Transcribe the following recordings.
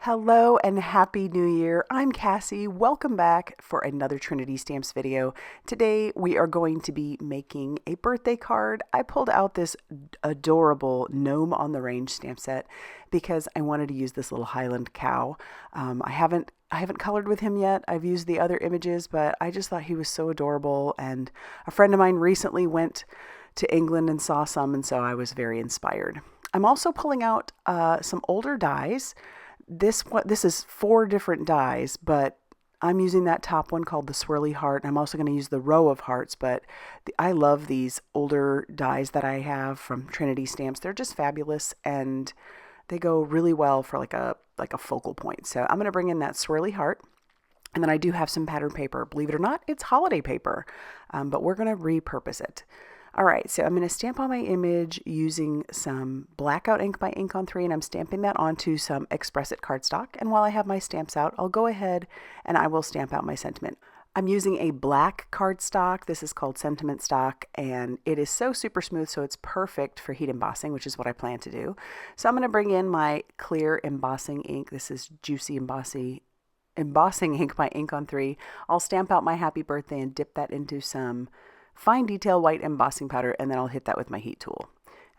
Hello and Happy New Year. I'm Cassie. Welcome back for another Trinity Stamps video. Today we are going to be making a birthday card. I pulled out this adorable Gnome on the Range stamp set because I wanted to use this little Highland cow. I haven't colored with him yet. I've used the other images, but I just thought he was so adorable, and a friend of mine recently went to England and saw some, and so I was very inspired. I'm also pulling out some older dies. This is 4 different dies, but I'm using that top one called the Swirly Heart. I'm also going to use the row of hearts, but I love these older dies that I have from Trinity Stamps. They're just fabulous, and they go really well for like a focal point. So I'm going to bring in that Swirly Heart. And then I do have some pattern paper. Believe it or not, it's holiday paper, but we're going to repurpose it. All right, so I'm going to stamp on my image using some Blackout ink by Ink on 3, and I'm stamping that onto some Express It cardstock. And while I have my stamps out, I'll go ahead and I will stamp out my sentiment. I'm using a black cardstock. This is called Sentiment Stock, and it is so super smooth, so it's perfect for heat embossing, which is what I plan to do. So I'm going to bring in my clear embossing ink. This is Juicy Embossing ink by Ink on 3. I'll stamp out my happy birthday and dip that into some fine detail white embossing powder, and then I'll hit that with my heat tool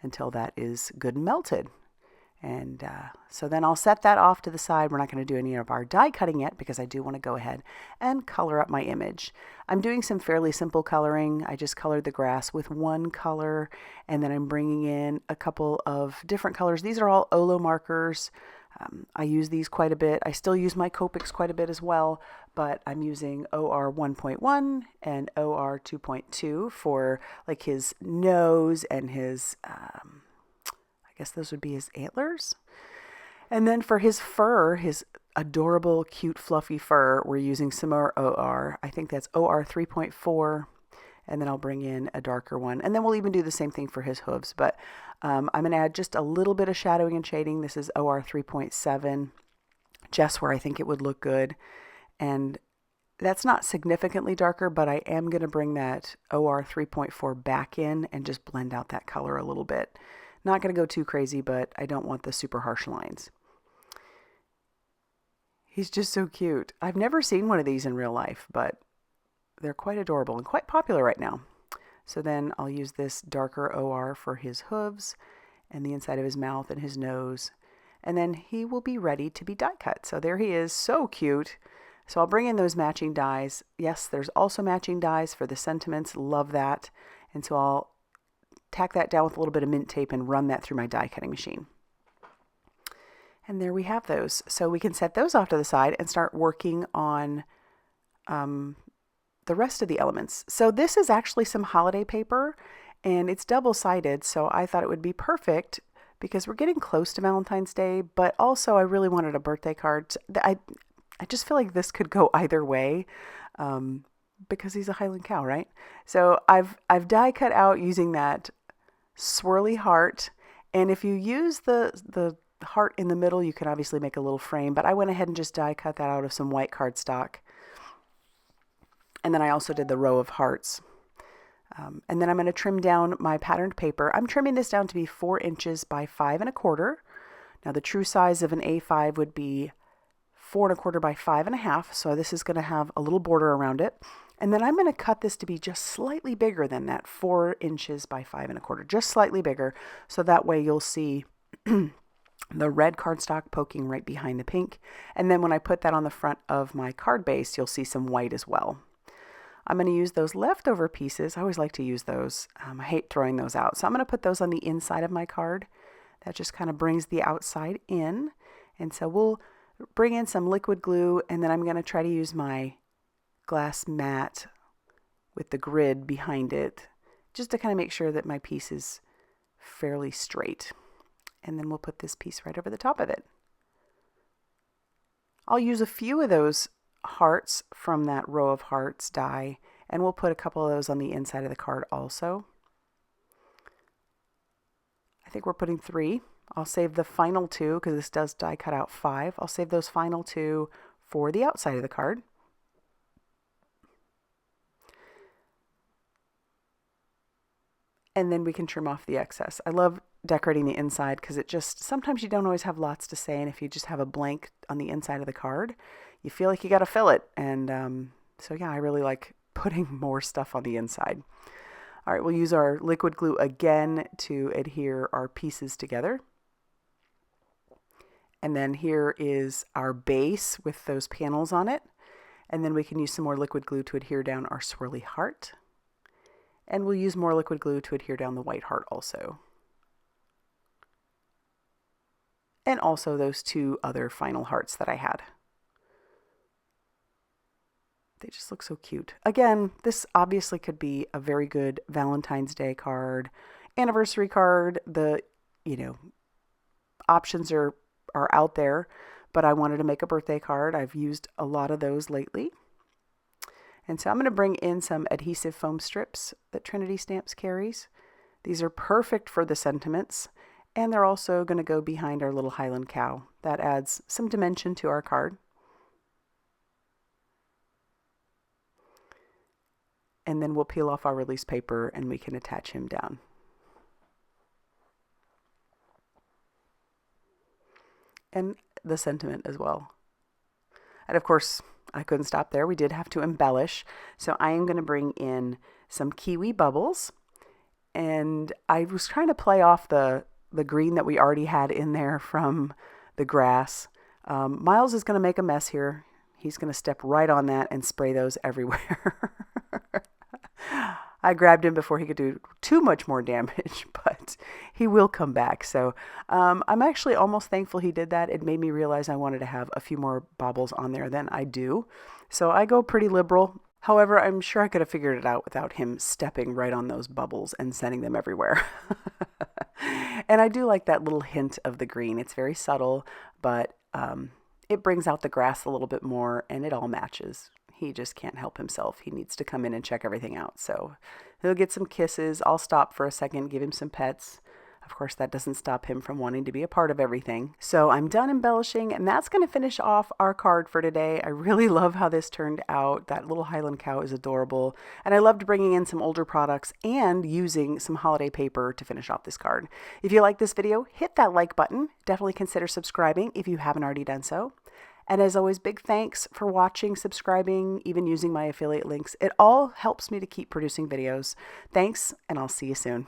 until that is good and melted. And so then I'll set that off to the side. We're not going to do any of our die cutting yet because I do want to go ahead and color up my image. I'm doing some fairly simple coloring. I just colored the grass with one color, and then I'm bringing in a couple of different colors. These are all Olo markers. I use these quite a bit. I still use my Copics quite a bit as well, but I'm using OR 1.1 and OR 2.2 for like his nose and his, I guess those would be his antlers. And then for his fur, his adorable, cute, fluffy fur, we're using some more OR. I think that's OR 3.4. And then I'll bring in a darker one. And then we'll even do the same thing for his hooves. But I'm going to add just a little bit of shadowing and shading. This is OR 3.7, just where I think it would look good. And that's not significantly darker, but I am going to bring that OR 3.4 back in and just blend out that color a little bit. Not going to go too crazy, but I don't want the super harsh lines. He's just so cute. I've never seen one of these in real life, but they're quite adorable and quite popular right now. So then I'll use this darker OR for his hooves and the inside of his mouth and his nose. And then he will be ready to be die cut. So there he is, so cute. So I'll bring in those matching dies. Yes, there's also matching dies for the sentiments. Love that. And so I'll tack that down with a little bit of mint tape and run that through my die cutting machine. And there we have those. So we can set those off to the side and start working on the rest of the elements. So this is actually some holiday paper, and it's double-sided, so I thought it would be perfect because we're getting close to Valentine's Day, but also I really wanted a birthday card. I just feel like this could go either way because he's a Highland cow, right? So I've die cut out using that Swirly Heart, and if you use the heart in the middle, you can obviously make a little frame, but I went ahead and just die cut that out of some white cardstock. And then I also did the row of hearts. And then I'm going to trim down my patterned paper. I'm trimming this down to be 4 inches by 5 1/4. Now the true size of an A5 would be 4 1/4 by 5 1/2. So this is going to have a little border around it. And then I'm going to cut this to be just slightly bigger than that 4 inches by 5 1/4, just slightly bigger. So that way you'll see the red cardstock poking right behind the pink. And then when I put that on the front of my card base, you'll see some white as well. I'm going to use those leftover pieces. I always like to use those. I hate throwing those out. So I'm going to put those on the inside of my card. That just kind of brings the outside in. And so we'll bring in some liquid glue, and then I'm going to try to use my glass mat with the grid behind it just to kind of make sure that my piece is fairly straight. And then we'll put this piece right over the top of it. I'll use a few of those hearts from that row of hearts die, and we'll put a couple of those on the inside of the card also. I think we're putting 3. I'll save the final 2 because this does die cut out 5. I'll save those final 2 for the outside of the card. And then we can trim off the excess. I love decorating the inside because it just, sometimes you don't always have lots to say, and if you just have a blank on the inside of the card, you feel like you got to fill it. And so yeah, I really like putting more stuff on the inside. All right, we'll use our liquid glue again to adhere our pieces together. And then here is our base with those panels on it. And then we can use some more liquid glue to adhere down our swirly heart. And we'll use more liquid glue to adhere down the white heart also. And also those two other final hearts that I had. They just look so cute. Again, this obviously could be a very good Valentine's Day card, anniversary card. The, options are out there, but I wanted to make a birthday card. I've used a lot of those lately. And so I'm going to bring in some adhesive foam strips that Trinity Stamps carries. These are perfect for the sentiments, and they're also going to go behind our little Highland cow. That adds some dimension to our card. And then we'll peel off our release paper and we can attach him down. And the sentiment as well. And of course, I couldn't stop there. We did have to embellish. So I am going to bring in some Kiwi bubbles. And I was trying to play off the green that we already had in there from the grass. Miles is going to make a mess here. He's going to step right on that and spray those everywhere. I grabbed him before he could do too much more damage, but he will come back. So I'm actually almost thankful he did that. It made me realize I wanted to have a few more baubles on there than I do. So I go pretty liberal. However, I'm sure I could have figured it out without him stepping right on those bubbles and sending them everywhere. And I do like that little hint of the green. It's very subtle, but it brings out the grass a little bit more, and it all matches. He just can't help himself. He needs to come in and check everything out. So he'll get some kisses. I'll stop for a second, give him some pets. Of course, that doesn't stop him from wanting to be a part of everything. So I'm done embellishing, and that's going to finish off our card for today. I really love how this turned out. That little Highland cow is adorable. And I loved bringing in some older products and using some holiday paper to finish off this card. If you like this video, hit that like button. Definitely consider subscribing if you haven't already done so. And as always, big thanks for watching, subscribing, even using my affiliate links. It all helps me to keep producing videos. Thanks, and I'll see you soon.